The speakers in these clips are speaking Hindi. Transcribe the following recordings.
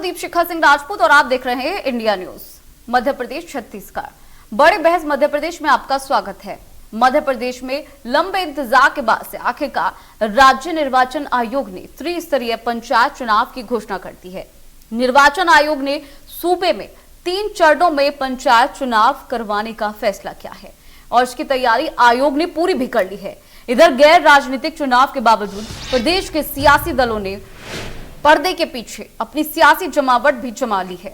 दीपशिखा सिंह राजपूत और आप देख रहे हैं इंडिया न्यूज। मध्य प्रदेश छत्तीसगढ़ बड़ी बहस मध्य प्रदेश में आपका स्वागत है। मध्य प्रदेश में लंबे इंतजार के बाद से आखिरकार राज्य निर्वाचन आयोग ने त्रिस्तरीय पंचायत चुनाव की घोषणा कर दी है। निर्वाचन आयोग ने सूबे में 3 चरणों में पंचायत चुनाव करवाने का फैसला किया है और इसकी तैयारी आयोग ने पूरी भी कर ली है। इधर गैर राजनीतिक चुनाव के बावजूद प्रदेश के सियासी दलों ने पर्दे के पीछे अपनी सियासी जमावट भी जमा ली है।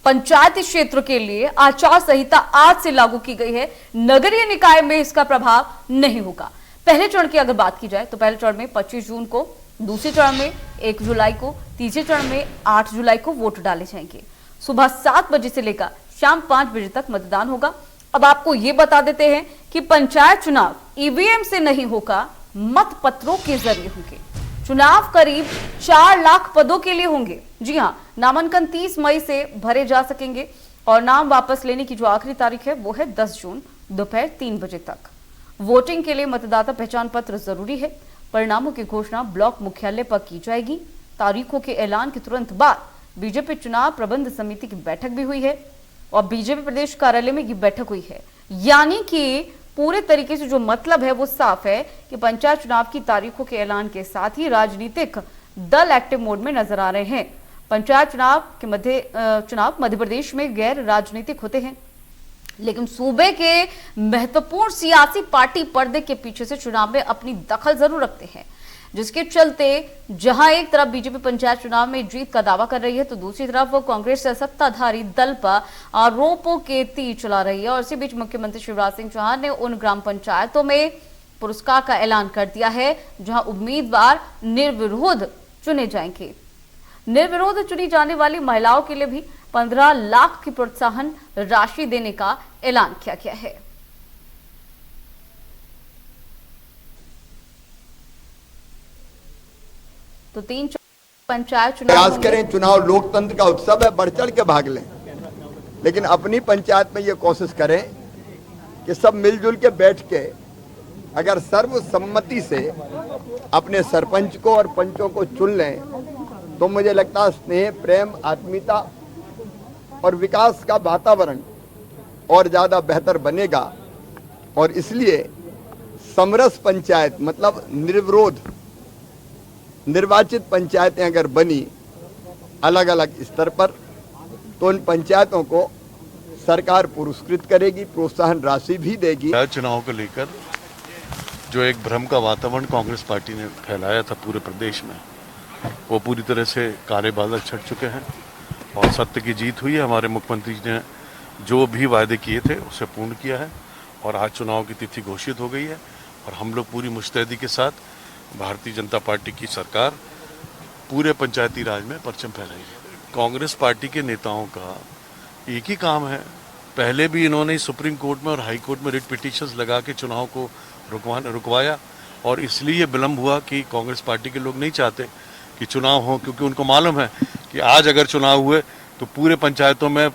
पंचायती क्षेत्र के लिए आचार संहिता आज से लागू की गई है। नगरीय निकाय में इसका प्रभाव नहीं होगा। पहले चरण की अगर बात की जाए तो पहले चरण में 25 जून को, दूसरे चरण में 1 जुलाई को, तीसरे चरण में 8 जुलाई को वोट डाले जाएंगे। सुबह 7 बजे से लेकर शाम 5 बजे तक मतदान होगा। अब आपको ये बता देते हैं कि पंचायत चुनाव ईवीएम से नहीं होगा, मत पत्रों के जरिए होंगे। चुनाव करीब 4 लाख पदों के लिए होंगे। जी हां, नामांकन 30 मई से भरे जा सकेंगे और नाम वापस लेने की जो आखिरी तारीख है वो है 10 जून दोपहर 3 बजे तक। वोटिंग के लिए मतदाता पहचान पत्र जरूरी है। परिणामों की घोषणा ब्लॉक मुख्यालय पर की जाएगी। तारीखों के ऐलान के तुरंत बाद बीजेपी चुनाव प्रबंध समिति की बैठक भी हुई है और बीजेपी प्रदेश कार्यालय में ये बैठक हुई है। यानी कि पूरे तरीके से जो मतलब है वो साफ है कि पंचायत चुनाव की तारीखों के ऐलान के साथ ही राजनीतिक दल एक्टिव मोड में नजर आ रहे हैं। पंचायत चुनाव मध्य प्रदेश में गैर राजनीतिक होते हैं, लेकिन सूबे के महत्वपूर्ण सियासी पार्टी पर्दे के पीछे से चुनाव में अपनी दखल जरूर रखते हैं, जिसके चलते जहां एक तरफ बीजेपी पंचायत चुनाव में जीत का दावा कर रही है तो दूसरी तरफ वो कांग्रेस सत्ताधारी दल पर आरोपों के तीर चला रही है। और इसी बीच मुख्यमंत्री शिवराज सिंह चौहान ने उन ग्राम पंचायतों में पुरस्कार का ऐलान कर दिया है जहां उम्मीदवार निर्विरोध चुने जाएंगे। निर्विरोध चुनी जाने वाली महिलाओं के लिए भी 15 लाख की प्रोत्साहन राशि देने का ऐलान किया गया है। तो 3 पंचायत चुनाव प्रयास करें। चुनाव लोकतंत्र का उत्सव है, बढ़ चढ़ के भाग लें, लेकिन अपनी पंचायत में ये कोशिश करें कि सब मिलजुल के बैठ के अगर सर्वसम्मति से अपने सरपंच को और पंचों को चुन लें तो मुझे लगता है स्नेह, प्रेम, आत्मीयता और विकास का वातावरण और ज्यादा बेहतर बनेगा। और इसलिए समरस पंचायत मतलब निर्विरोध निर्वाचित पंचायतें अगर बनी अलग अलग स्तर पर तो उन पंचायतों को सरकार पुरस्कृत करेगी, प्रोत्साहन राशि भी देगी। चुनाव को लेकर जो एक भ्रम का वातावरण कांग्रेस पार्टी ने फैलाया था पूरे प्रदेश में, वो पूरी तरह से काले बादल छट चुके हैं और सत्य की जीत हुई है। हमारे मुख्यमंत्री जी ने जो भी वायदे किए थे उसे पूर्ण किया है और आज चुनाव की तिथि घोषित हो गई है और हम लोग पूरी मुस्तैदी के साथ भारतीय जनता पार्टी की सरकार पूरे पंचायती राज में परचम फहराएगी। कांग्रेस पार्टी के नेताओं का एक ही काम है, पहले भी इन्होंने सुप्रीम कोर्ट में और हाई कोर्ट में रिट पिटीशंस लगा के चुनाव को रुकवाया और इसलिए विलम्ब हुआ कि कांग्रेस पार्टी के लोग नहीं चाहते कि चुनाव हो, क्योंकि उनको मालूम है कि आज अगर चुनाव हुए तो पूरे पंचायतों में,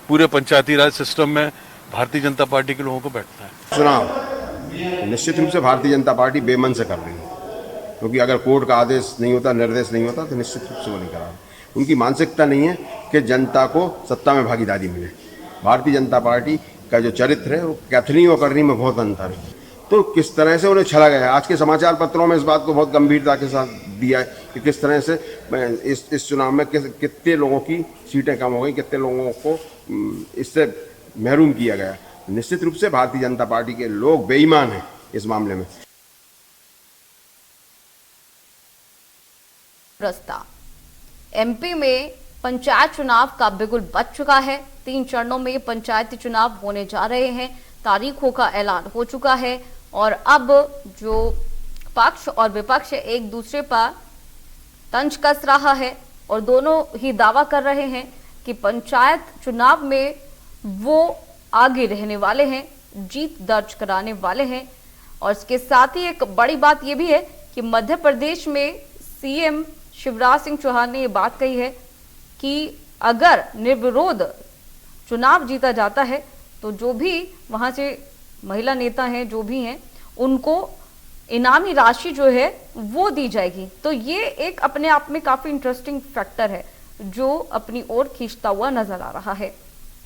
पूरे पंचायती राज सिस्टम में भारतीय जनता पार्टी के लोगों को बैठना है। चुनाव निश्चित रूप से भारतीय जनता पार्टी बेमन से कर रही है, क्योंकि अगर कोर्ट का आदेश नहीं होता, निर्देश नहीं होता तो निश्चित रूप से वो नहीं करा। उनकी मानसिकता नहीं है कि जनता को सत्ता में भागीदारी मिले। भारतीय जनता पार्टी का जो चरित्र है वो कैथनी और करनी में बहुत अंतर है। तो किस तरह से उन्हें छला गया है। आज के समाचार पत्रों में इस बात को बहुत गंभीरता के साथ दिया है कि किस तरह से इस चुनाव में कितने लोगों की सीटें कम हो गई, कितने लोगों को इससे महरूम किया गया। निश्चित रूप से भारतीय जनता पार्टी के लोग बेईमान हैं इस मामले में। एमपी में पंचायत चुनाव का बिगुल बज चुका है। 3 चरणों में पंचायती चुनाव होने जा रहे हैं। तारीखों का ऐलान हो चुका है और अब जो पक्ष और विपक्ष एक दूसरे पर तंज कस रहा है और दोनों ही दावा कर रहे हैं कि पंचायत चुनाव में वो आगे रहने वाले हैं, जीत दर्ज कराने वाले हैं। और इसके साथ ही एक बड़ी बात यह भी है कि मध्य प्रदेश में सीएम शिवराज सिंह चौहान ने यह बात कही है कि अगर निर्विरोध चुनाव जीता जाता है तो जो भी वहां से महिला नेता हैं, जो भी हैं, उनको इनामी राशि जो है वो दी जाएगी। तो ये एक अपने आप में काफी इंटरेस्टिंग फैक्टर है। जो अपनी ओर खींचता हुआ नजर आ रहा है।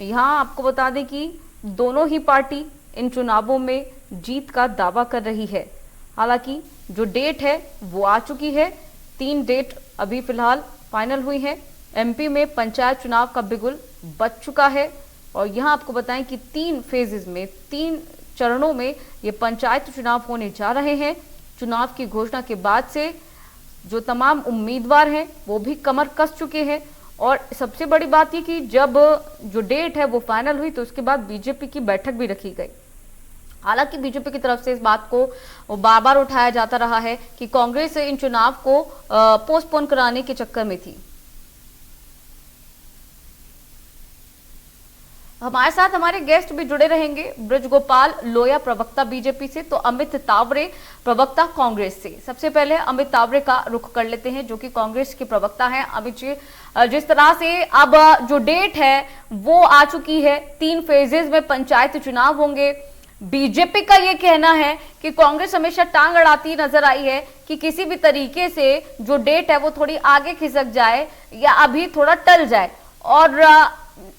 यहाँ आपको बता दें कि दोनों ही पार्टी इन चुनावों में जीत का दावा कर रही है। हालांकि जो डेट है वो आ चुकी है, 3 डेट अभी फिलहाल फाइनल हुई है। एमपी में पंचायत चुनाव का बिगुल बज चुका है और यहाँ आपको बताएं कि 3 फेजेस में, 3 चरणों में ये पंचायत चुनाव होने जा रहे हैं। चुनाव की घोषणा के बाद से जो तमाम उम्मीदवार हैं वो भी कमर कस चुके हैं और सबसे बड़ी बात ये कि जब जो डेट है वो फाइनल हुई तो उसके बाद बीजेपी की बैठक भी रखी गई। हालांकि बीजेपी की तरफ से इस बात को बार बार उठाया जाता रहा है कि कांग्रेस इन चुनाव को पोस्टपोन कराने के चक्कर में थी। हमारे साथ हमारे गेस्ट भी जुड़े रहेंगे। ब्रजगोपाल लोया प्रवक्ता बीजेपी से, तो अमित तावरे प्रवक्ता कांग्रेस से। सबसे पहले अमित तावरे का रुख कर लेते हैं जो कि कांग्रेस के प्रवक्ता हैं। अमित जी, जिस तरह से अब जो डेट है वो आ चुकी है, 3 फेजेस में पंचायत चुनाव होंगे। बीजेपी का ये कहना है कि कांग्रेस हमेशा टांग अड़ाती नजर आई है कि किसी भी तरीके से जो डेट है वो थोड़ी आगे खिसक जाए या अभी थोड़ा टल जाए, और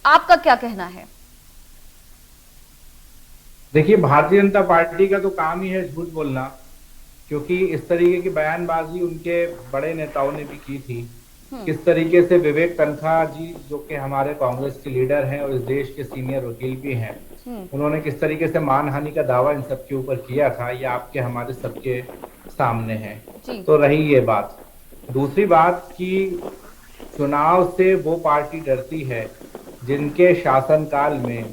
आपका क्या कहना है? देखिए, भारतीय जनता पार्टी का तो काम ही है झूठ बोलना, क्योंकि इस तरीके की बयानबाजी उनके बड़े नेताओं ने भी की थी। किस तरीके से विवेक तनखा जी, जो कि हमारे कांग्रेस के लीडर हैं और इस देश के सीनियर वकील भी हैं, उन्होंने किस तरीके से मानहानि का दावा इन सबके ऊपर किया था, ये आपके हमारे सबके सामने है। तो रही ये बात। दूसरी बात कि चुनाव से वो पार्टी डरती है जिनके शासनकाल में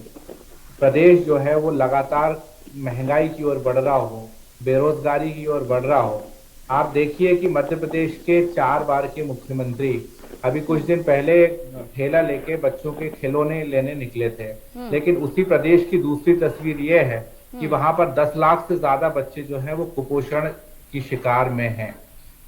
प्रदेश जो है वो लगातार महंगाई की ओर बढ़ रहा हो, बेरोजगारी की ओर बढ़ रहा हो। आप देखिए कि मध्य प्रदेश के 4 बार के मुख्यमंत्री अभी कुछ दिन पहले ठेला लेके बच्चों के खिलौने लेने निकले थे, लेकिन उसी प्रदेश की दूसरी तस्वीर ये है कि वहां पर 10 लाख से ज्यादा बच्चे जो हैं वो कुपोषण की शिकार में हैं।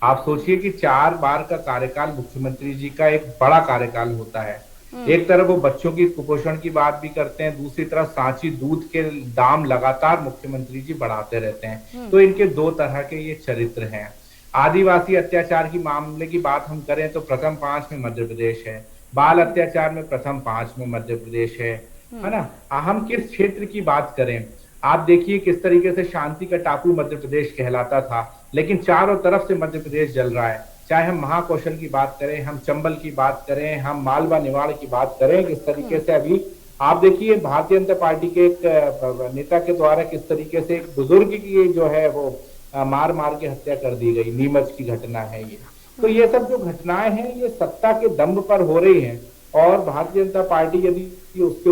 आप सोचिए कि 4 बार का कार्यकाल मुख्यमंत्री जी का एक बड़ा कार्यकाल होता है। एक तरफ वो बच्चों की कुपोषण की बात भी करते हैं, दूसरी तरफ सांची दूध के दाम लगातार मुख्यमंत्री जी बढ़ाते रहते हैं। तो इनके 2 तरह के ये चरित्र हैं। आदिवासी अत्याचार की मामले की बात हम करें तो प्रथम 5 में मध्य प्रदेश है, बाल अत्याचार में प्रथम 5 में मध्य प्रदेश है ना। हम किस क्षेत्र की बात करें, आप देखिए किस तरीके से शांति का टापू मध्य प्रदेश कहलाता था, लेकिन चारों तरफ से मध्य प्रदेश जल रहा है। चाहे हम महाकौशल की बात करें, हम चंबल की बात करें, हम मालवा निवाड़ की बात करें, किस तरीके से अभी आप देखिए भारतीय जनता पार्टी के एक नेता के द्वारा किस तरीके से एक बुजुर्ग की जो है वो मार के हत्या कर दी गई। नीमच की घटना है ये। तो ये सब जो घटनाएं हैं ये सत्ता के दम पर हो रही हैं, और भारतीय जनता पार्टी यदि उसके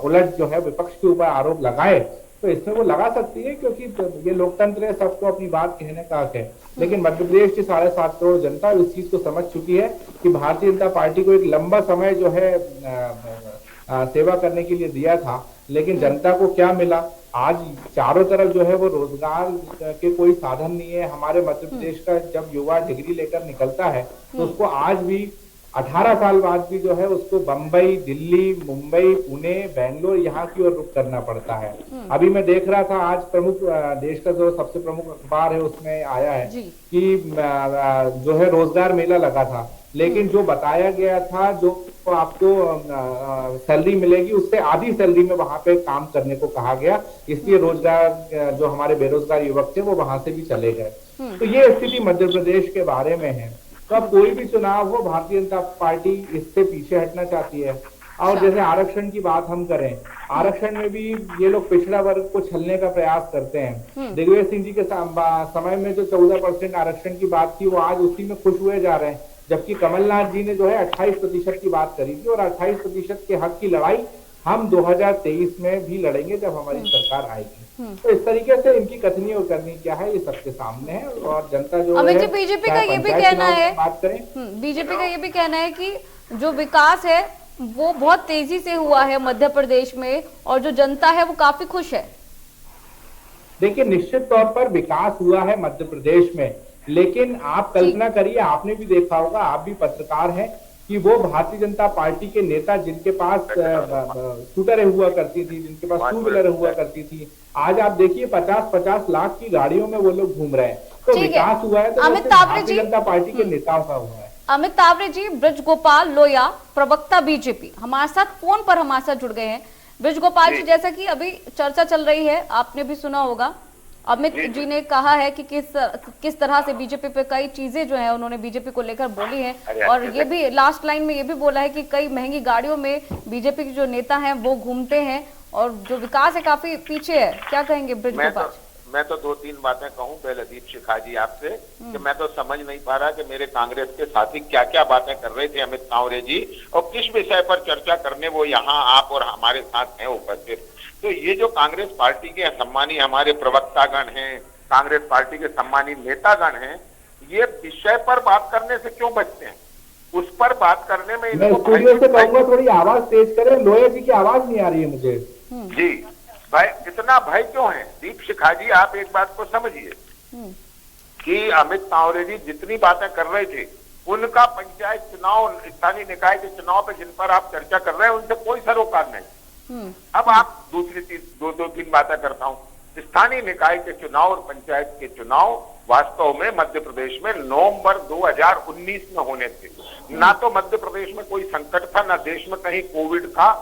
उलट जो है विपक्ष के ऊपर आरोप लगाए तो इसमें वो लगा सकती है, क्योंकि ये लोकतंत्र है, सबको अपनी बात कहने का हक है। लेकिन मध्य प्रदेश की 7.5 करोड़ जनता इस चीज को समझ चुकी है कि भारतीय जनता पार्टी को एक लंबा समय जो है सेवा करने के लिए दिया था, लेकिन जनता को क्या मिला? आज चारों तरफ जो है वो रोजगार के कोई साधन नहीं है। हमारे मध्य प्रदेश का जब युवा डिग्री लेकर निकलता है तो उसको आज भी 18 साल बाद भी जो है उसको बंबई, दिल्ली, मुंबई, पुणे, बेंगलोर यहाँ की ओर रुख करना पड़ता है। अभी मैं देख रहा था आज प्रमुख देश का जो सबसे प्रमुख अखबार है उसमें आया है कि जो है रोजगार मेला लगा था, लेकिन जो बताया गया था जो आपको सैलरी मिलेगी उससे आधी सैलरी में वहां पे काम करने को कहा गया, इसलिए रोजगार जो हमारे बेरोजगार युवक थे वो वहां से भी चले गए। तो ये स्थिति मध्य प्रदेश के बारे में है। तो अब कोई भी चुनाव हो, भारतीय जनता पार्टी इससे पीछे हटना चाहती है। और जैसे आरक्षण की बात हम करें, आरक्षण में भी ये लोग पिछड़ा वर्ग को छलने का प्रयास करते हैं। दिग्विजय सिंह जी के समय में जो 14% आरक्षण की बात थी वो आज उसी में खुश हुए जा रहे हैं, जबकि कमलनाथ जी ने जो है 28% की बात करी थी, और 28% के हक की लड़ाई हम 2023 में भी लड़ेंगे जब हमारी सरकार आएगी। तो इस तरीके से इनकी कथनी और करनी क्या है ये सबके सामने है, और जनता जो है बीजेपी का ये भी कहना है, बात करें बीजेपी का ये भी कहना है कि जो विकास है वो बहुत तेजी से हुआ है मध्य प्रदेश में, और जो जनता है वो काफी खुश है। देखिए, निश्चित तौर पर विकास हुआ है मध्य प्रदेश में, लेकिन आप कल्पना करिए, आपने भी देखा होगा, आप भी पत्रकार हैं, कि वो भारतीय जनता पार्टी के नेता जिनके पास स्कूटरें हुआ करती थी, जिनके पास 2 व्हीलर हुआ करती थी, आज आप देखिए 50-50 लाख की गाड़ियों में वो लोग घूम रहे हैं। तो विकास हुआ है तो भारतीय जनता पार्टी के नेताओं का हुआ है। अमित तावरे जी, ब्रज गोपाल लोया, प्रवक्ता बीजेपी, हमारे साथ फोन पर हमारे साथ जुड़ गए हैं। ब्रज गोपाल जी, जैसा कि अभी चर्चा चल रही है, आपने भी सुना होगा, अमित जी ने कहा है कि किस तरह से बीजेपी पे कई चीजें जो है उन्होंने बीजेपी को लेकर बोली है, और ये भी लास्ट लाइन में ये भी बोला है कि कई महंगी गाड़ियों में बीजेपी के जो नेता हैं वो घूमते हैं और जो विकास है काफी पीछे है। क्या कहेंगे ब्रज गोपाल? मैं तो 2-3 बातें कहूं पहले दीप शिखा जी आपसे कि मैं तो समझ नहीं पा रहा कि मेरे कांग्रेस के साथी क्या क्या बातें कर रहे थे अमित तावरे जी, और किस विषय पर चर्चा करने वो यहाँ आप और हमारे साथ हैं उपस्थित। तो ये जो कांग्रेस पार्टी के सम्मानी हमारे प्रवक्तागण हैं, कांग्रेस पार्टी के सम्मानी नेतागण हैं, ये विषय पर बात करने से क्यों बचते हैं? उस पर बात करने में मैं स्टूडियो से कहूंगा थोड़ी आवाज तेज करें, लोया जी की आवाज नहीं आ रही है मुझे। जी भाई, इतना भय क्यों है? दीप शिखा जी, आप एक बात को समझिए कि अमित तावरे जी जितनी बातें कर रहे थे, उनका पंचायत चुनाव, स्थानीय निकाय के चुनाव पे जिन पर आप चर्चा कर रहे हैं, उनसे कोई सरोकार नहीं। अब आप दूसरी चीज, दो तीन बातें करता हूं। स्थानीय निकाय के चुनाव और पंचायत के चुनाव वास्तव में मध्य प्रदेश में नवंबर 2019 में होने थे। ना तो मध्य प्रदेश में कोई संकट था, ना देश में कहीं कोविड था।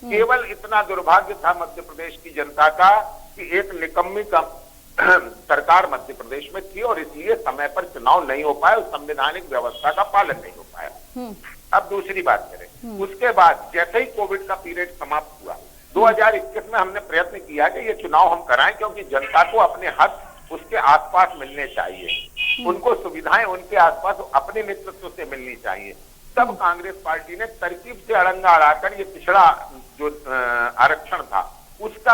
केवल इतना दुर्भाग्य था मध्य प्रदेश की जनता का कि एक निकम्मी का सरकार मध्य प्रदेश में थी और इसलिए समय पर चुनाव नहीं हो पाया, संवैधानिक व्यवस्था का पालन नहीं हो पाया। अब दूसरी बात करें, उसके बाद जैसे ही कोविड का पीरियड समाप्त हुआ 2021 में हमने प्रयत्न किया कि ये चुनाव हम कराएं, क्योंकि जनता को अपने हक उसके आसपास मिलने चाहिए, उनको सुविधाएं उनके आसपास अपने नेतृत्व से मिलनी चाहिए। तब कांग्रेस पार्टी ने तरकीब से अड़ंगा अड़ाकर ये पिछड़ा जो आरक्षण था उसका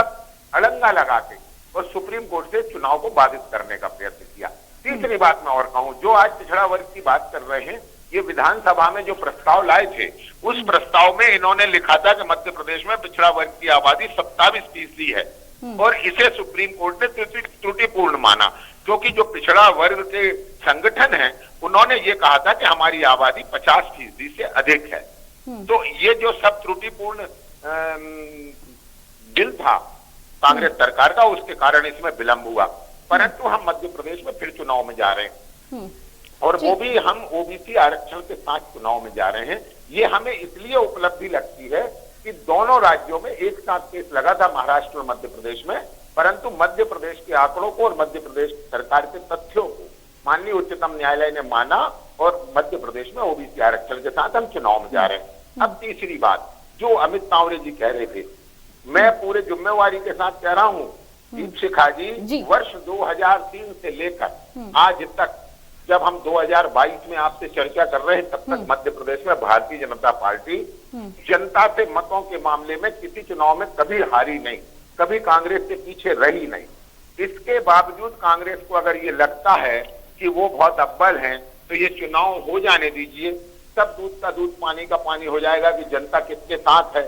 अड़ंगा लगा के और सुप्रीम कोर्ट से चुनाव को बाधित करने का प्रयत्न किया। तीसरी बात मैं और कहूं, जो आज पिछड़ा वर्ग की बात कर रहे हैं, ये विधानसभा में जो प्रस्ताव लाए थे, उस प्रस्ताव में इन्होंने लिखा था कि मध्य प्रदेश में पिछड़ा वर्ग की आबादी 27% है, और इसे सुप्रीम कोर्ट ने त्रुटिपूर्ण माना, क्योंकि जो पिछड़ा वर्ग के संगठन है उन्होंने ये कहा था कि हमारी आबादी 50% से अधिक है। तो ये जो सब त्रुटिपूर्ण बिल था कांग्रेस सरकार का, उसके कारण इसमें विलंब हुआ। परंतु हम मध्य प्रदेश में फिर चुनाव में जा रहे हैं, और वो भी हम ओबीसी आरक्षण के साथ चुनाव में जा रहे हैं। ये हमें इसलिए उपलब्धि लगती है कि दोनों राज्यों में एक साथ केस लगा था, महाराष्ट्र और मध्य प्रदेश में, परंतु मध्य प्रदेश के आंकड़ों को और मध्य प्रदेश सरकार के तथ्यों को माननीय उच्चतम न्यायालय ने माना, और मध्य प्रदेश में ओबीसी आरक्षण के साथ हम चुनाव में जा रहे हैं। अब तीसरी बात, जो अमित तावरे जी कह रहे थे, मैं पूरे जिम्मेवारी के साथ कह रहा हूं दीप शिखा जी, वर्ष 2003 से लेकर आज तक, जब हम 2022 में आपसे चर्चा कर रहे हैं, तब तक मध्य प्रदेश में भारतीय जनता पार्टी जनता से मतों के मामले में किसी चुनाव में कभी हारी नहीं, कभी कांग्रेस के पीछे रही नहीं। इसके बावजूद कांग्रेस को अगर ये लगता है कि वो बहुत अव्वल हैं, तो ये चुनाव हो जाने दीजिए, तब दूध का दूध पानी का पानी हो जाएगा कि जनता किसके साथ है।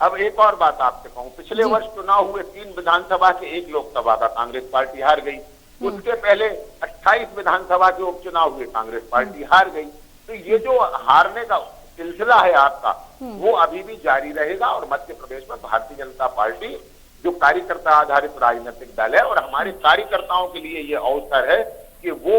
अब एक और बात आपसे कहूं, पिछले वर्ष चुनाव हुए 3 विधानसभा के 1 लोकसभा का, कांग्रेस पार्टी हार गई। उसके पहले 28 विधानसभा के उपचुनाव हुए, कांग्रेस पार्टी हार गई। तो ये जो हारने का सिलसिला है आपका, वो अभी भी जारी रहेगा, और मध्य प्रदेश में भारतीय जनता पार्टी जो कार्यकर्ता आधारित राजनीतिक दल है, और हमारे कार्यकर्ताओं के लिए ये अवसर है कि वो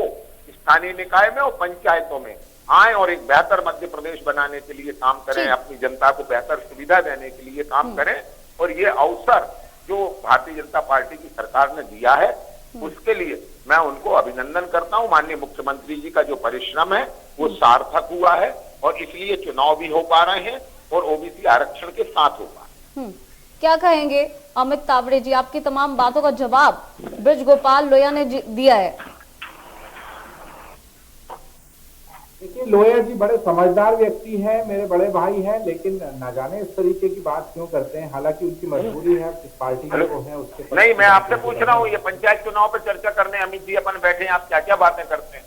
स्थानीय निकाय में और पंचायतों में आए और एक बेहतर मध्य प्रदेश बनाने के लिए काम करें, अपनी जनता को बेहतर सुविधा देने के लिए काम करें। और ये अवसर जो भारतीय जनता पार्टी की सरकार ने दिया है, उसके लिए मैं उनको अभिनंदन करता हूं। माननीय मुख्यमंत्री जी का जो परिश्रम है वो सार्थक हुआ है, और इसलिए चुनाव भी हो पा रहे हैं और ओबीसी आरक्षण के साथ हो पा रहे हैं। क्या कहेंगे अमित तावरे जी? आपकी तमाम बातों का जवाब ब्रज गोपाल लोया ने दिया है। देखिए, लोया जी बड़े समझदार व्यक्ति हैं, मेरे बड़े भाई हैं, लेकिन न जाने इस तरीके की बात क्यों करते हैं। हालांकि उनकी मजबूरी है, जिस पार्टी के वो है उसके। नहीं, मैं आपसे पूछ रहा हूँ, ये पंचायत चुनाव पर चर्चा करने अमित जी अपन बैठे हैं, आप क्या क्या बातें करते हैं?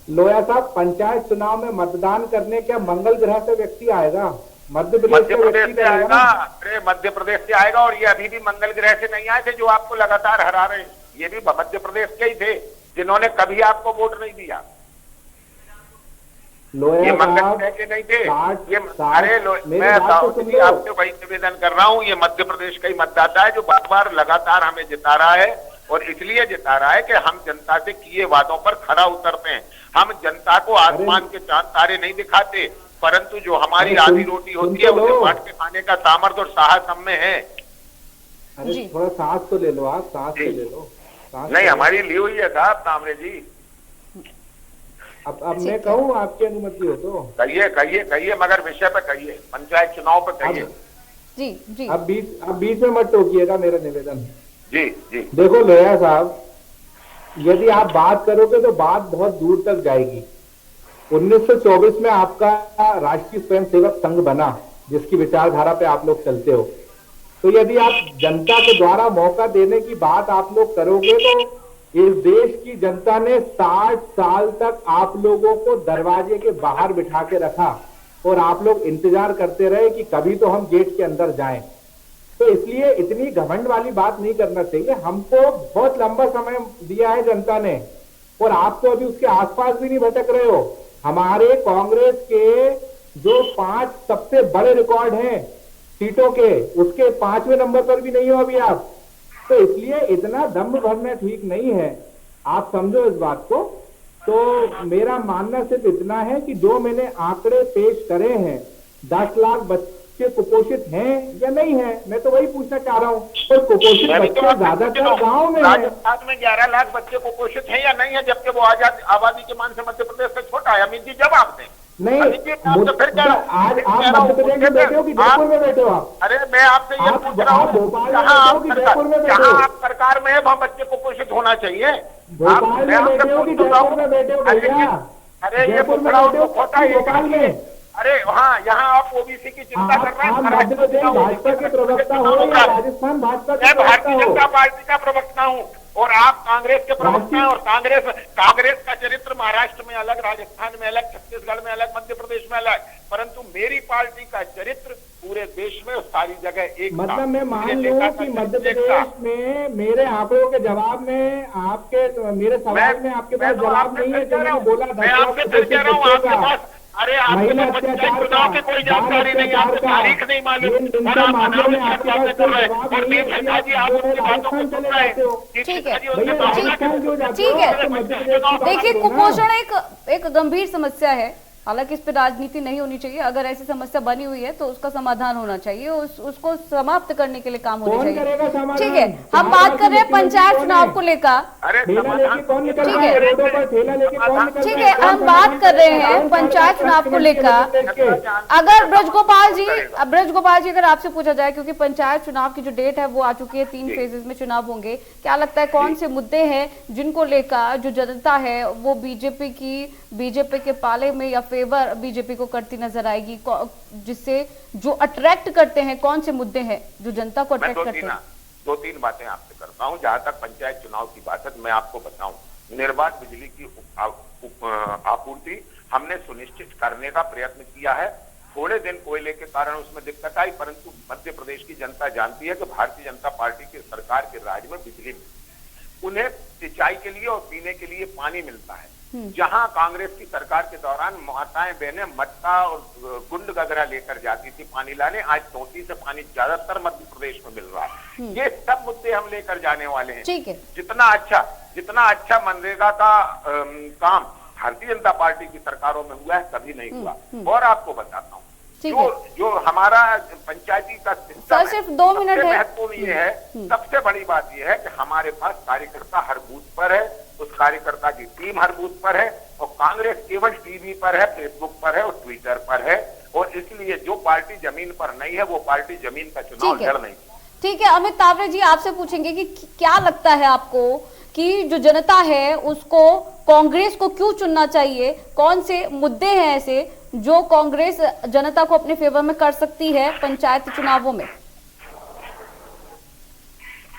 लोया साहब, पंचायत चुनाव में मतदान करने क्या मंगल ग्रह से व्यक्ति आएगा? मध्य प्रदेश से आएगा। अरे मध्य प्रदेश से आएगा, और ये अभी भी मंगल ग्रह से नहीं आए थे जो आपको लगातार हरा रहे हैं। ये भी मध्य प्रदेश के ही थे जिन्होंने कभी आपको वोट नहीं दिया। ये मंगल ग्रह के नहीं थे ये। अरे मैं आपसे वही निवेदन कर रहा हूँ, ये मध्य प्रदेश का ही मतदाता है जो बार बार लगातार हमें जिता रहा है। और इसलिए जिता रहा है कि हम जनता से किए वादों पर खरा उतरते हैं। हम जनता को आसमान के चांद तारे नहीं दिखाते, परंतु जो हमारी आधी रोटी होती है उसे बांट के खाने का सामर्थ्य और साहस हम में है। अरे थोड़ा सांस तो ले लो, आप सांस तो ले लो। नहीं, हमारी ली हुई है साहब तामरे जी। अब मैं कहूँ, आपकी अनुमति हो तो कहिए मगर विषय पे कहिए, पंचायत चुनाव पे कहिए। जी अब बीच में मत टोकिएगा, मेरा निवेदन। जी देखो लोहिया साहब, यदि आप बात करोगे तो बात बहुत दूर तक जाएगी। 1924 में आपका राष्ट्रीय स्वयंसेवक संघ बना, जिसकी विचारधारा पे आप लोग चलते हो। तो यदि आप जनता के द्वारा मौका देने की बात आप लोग करोगे तो इस देश की जनता ने 60 साल तक आप लोगों को दरवाजे के बाहर बिठा के रखा और आप लोग इंतजार करते रहे कि कभी तो हम गेट के अंदर जाएं। तो इसलिए इतनी घमंड वाली बात नहीं करना चाहिए। हमको बहुत लंबा समय दिया है जनता ने, और आप तो अभी उसके आसपास भी नहीं भटक रहे हो। हमारे कांग्रेस के जो 5 सबसे बड़े रिकॉर्ड हैं सीटों के, उसके 5वें नंबर पर भी नहीं हो अभी आप। तो इसलिए इतना दम्भ भरना ठीक नहीं है, आप समझो इस बात को। तो मेरा मानना सिर्फ इतना है कि जो मैंने आंकड़े पेश करे हैं, 10 लाख बच्चे कुपोषित हैं या नहीं है, मैं तो वही पूछना चाह रहा हूँ। और कुपोषित बच्चे ज्यादातर गाँव में है। राजस्थान में 11 लाख बच्चे कुपोषित हैं या नहीं है, जबकि वो आबादी के मान से मध्य प्रदेश से छोटा है। अमित जी जवाब दें। नहीं, आज आप मध्य प्रदेश में बैठे हो कि जयपुर में बैठे हो आप? अरे मैं आपसे ये पूछ रहा हूँ, जहाँ आप सरकार में है वहाँ बच्चे कुपोषित होना चाहिए। भोपाल में बैठे हो कि जयपुर में बैठे हो भैया? अरे ये पूछ रहा हूँ, भोपाल में। अरे हाँ, यहाँ आप ओबीसी की चिंता कर रहे हैं। मध्य प्रदेश भाजपा के प्रवक्ता हो या राजस्थान भाजपा के प्रवक्ता हो? भारतीय जनता पार्टी का प्रवक्ता हूँ और आप कांग्रेस के प्रवक्ता हैं। और कांग्रेस का चरित्र महाराष्ट्र में अलग, राजस्थान में अलग, छत्तीसगढ़ में अलग, मध्य प्रदेश में अलग, परंतु मेरी पार्टी का चरित्र पूरे देश में सारी जगह एक। मतलब मैं मान लूं कि मध्य प्रदेश में मेरे आंकड़ों के जवाब में आपके, मेरे सवाल में आपके पास जवाब नहीं है जो मैंने बोला। मैं आपसे फिर कह रहा हूँ, आपके पास अरे आपको तो पंचायत चुनाव की कोई जानकारी नहीं, आपको तारीख नहीं मालूम, और आप अनावश्यक बातें कर रहे हैं। और दीप सिन्हा जी आप उनकी बातों को सुन रहे हैं। ठीक है, देखिए कुपोषण एक गंभीर समस्या है। हालांकि इस पे राजनीति नहीं होनी चाहिए। अगर ऐसी समस्या बनी हुई है तो उसका समाधान होना चाहिए, उसको समाप्त करने के लिए काम होना चाहिए। ठीक है, हम बात कर रहे हैं पंचायत चुनाव को लेकर। ठीक है, हम बात कर रहे हैं पंचायत चुनाव को लेकर। अगर ब्रजगोपाल जी अगर आपसे पूछा जाए, क्योंकि पंचायत चुनाव की जो डेट है वो आ चुकी है, 3 फेजेस में चुनाव होंगे, क्या लगता है कौन से मुद्दे हैं जिनको लेकर जो जनता है वो बीजेपी के पाले में या फेवर बीजेपी को करती नजर आएगी? जिससे जो अट्रैक्ट करते हैं, कौन से मुद्दे हैं जो जनता को अट्रैक्ट करते हैं? 2-3 बातें आपसे करता हूं। जहां तक पंचायत चुनाव की बात है, मैं आपको बताऊं, निर्बाध बिजली की आपूर्ति हमने सुनिश्चित करने का प्रयत्न किया है। थोड़े दिन कोयले के कारण उसमें दिक्कत आई, परंतु मध्य प्रदेश की जनता जानती है कि भारतीय जनता पार्टी की सरकार के राज में बिजली मिलती, उन्हें सिंचाई के लिए और पीने के लिए पानी मिलता है। जहां कांग्रेस की सरकार के दौरान माताएं बहनें मटका और गुंड गगरा लेकर जाती थी पानी लाने, आज टोटी से पानी ज्यादातर मध्य प्रदेश में मिल रहा है। ये सब मुद्दे हम लेकर जाने वाले हैं। ठीक है, जितना अच्छा मनरेगा का काम भारतीय जनता पार्टी की सरकारों में हुआ है, कभी नहीं हुआ। और आपको बताता हूँ, जो हमारा पंचायती का सिस्टम है, सिर्फ 2 मिनट है। महत्वपूर्ण ये है, सबसे बड़ी बात ये है कि हमारे पास कार्यकर्ता हर बूथ पर है, उस कार्यकर्ता की टीम हर बूथ पर है, और कांग्रेस केवल टीवी पर है, फेसबुक पर है और ट्विटर पर है। और इसलिए जो पार्टी जमीन पर नहीं है वो पार्टी जमीन का चुनाव लड़ नहीं। ठीक है, अमित तावरे जी आपसे पूछेंगे कि क्या लगता है आपको कि जो जनता है उसको कांग्रेस को क्यों चुनना चाहिए? कौन से मुद्दे हैं ऐसे जो कांग्रेस जनता को अपने फेवर में कर सकती है पंचायत चुनावों में?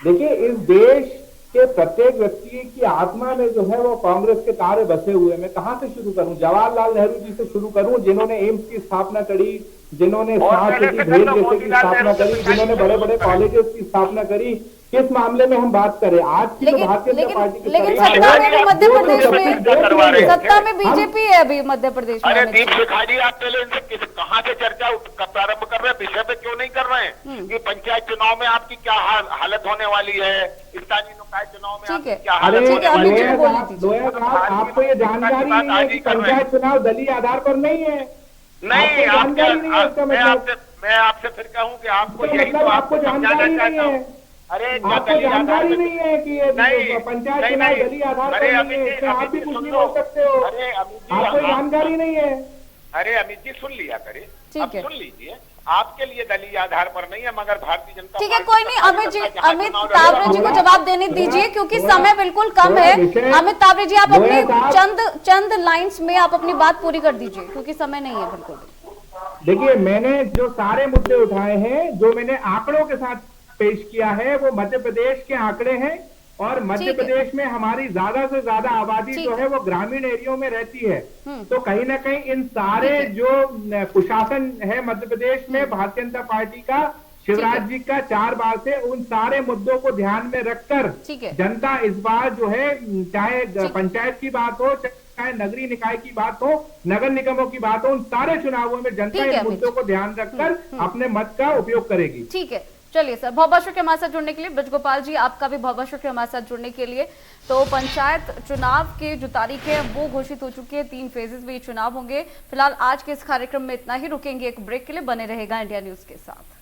देखिए, इस देश के प्रत्येक व्यक्ति की आत्मा में जो है वो कांग्रेस के तारे बसे हुए। मैं कहां से शुरू करूं? जवाहरलाल नेहरू जी से शुरू करूं, जिन्होंने एम्स की स्थापना करी, जिन्होंने स्मार्ट सिटी भेल जैसे की स्थापना करी, जिन्होंने बड़े बड़े कॉलेजेस की स्थापना करी, किस मामले में हम बात करें? आज की तो भारतीय जनता पार्टी की लेकिन सरकार सत्ता में है, भी मध्य वो तो प्रदेश में सत्ता में बीजेपी है अभी मध्य प्रदेश में। अरे अमित दीप जी। सिखाइए, आप पहले इनसे कहाँ से चर्चा प्रारंभ कर रहे हैं, विषय पे क्यों नहीं कर रहे हैं? कि पंचायत चुनाव में आपकी क्या हालत होने वाली है, स्थानीय निकाय चुनाव में ठीक है। आपकी क्या अरे हालत होने वाली है? लोया साहब, आपको ये जानकारी नहीं है कि पंचायत चुनाव दलीय आधार पर नहीं है? नहीं, आपको जानकारी नहीं है इसका मतलब? मैं आपसे फिर कहूँ कि आपको इसका यही मतलब तो आपको जानकारी नहीं है? अरे आपको जानकारी नहीं है कि ये नहीं, पंचायत नहीं, चुनाव नहीं। दलीय आधार अरे पर अमित नहीं है, जी, इसमें आप अमित भी जी, कुछ सुन नहीं लो। बोल सकते हो। अरे अमित जी, आपको जानकारी नहीं है? अरे अमित जी सुन लिया करे, ठीक अब है। सुन लीजिए, आपके लिए दलीय आधार पर नहीं है, मगर भारतीय जनता ठीक है, पार्टी कोई नहीं। का अमित जी, जहाँ अमित चुनाव तावरे लड़ेगा, जी को जवाब देने दीजिए क्योंकि समय बिल्कुल कम है। अमित तावरे जी, आप अपनी चंद लाइंस में आप अपनी बात पूरी कर दीजिए क्योंकि समय नहीं है बिल्कुल। देखिए, मैंने जो सारे मुद्दे उठाए हैं, जो मैंने आंकड़ों के साथ पेश किया है, वो मध्य प्रदेश के आंकड़े हैं। और मध्य ठीक है। प्रदेश में हमारी ज्यादा से ज्यादा आबादी ठीक जो है। है वो ग्रामीण एरियो में रहती है। हम्म। तो कहीं ना कहीं इन सारे ठीक है। जो कुशासन है मध्य प्रदेश में भारतीय जनता पार्टी का, शिवराज जी का 4 बार से, उन सारे मुद्दों को ध्यान में रखकर ठीक है। जनता इस बार जो है, चाहे पंचायत की बात हो, चाहे नगरीय निकाय की बात हो, नगर निगमों की बात हो, उन सारे चुनावों में जनता ठीक है, इन मुद्दों को ध्यान रखकर अपने मत का उपयोग करेगी। ठीक है, चलिए सर, बहुत बहुत शुक्रिया हमारे साथ जुड़ने के लिए। ब्रजगोपाल जी, आपका भी बहुत बहुत शुक्रिया हमारे साथ जुड़ने के लिए। तो पंचायत चुनाव की जो तारीख है वो घोषित हो चुकी है, 3 फेजेस में ये चुनाव होंगे। फिलहाल आज के इस कार्यक्रम में इतना ही, रुकेंगे एक ब्रेक के लिए, बने रहेगा इंडिया न्यूज के साथ।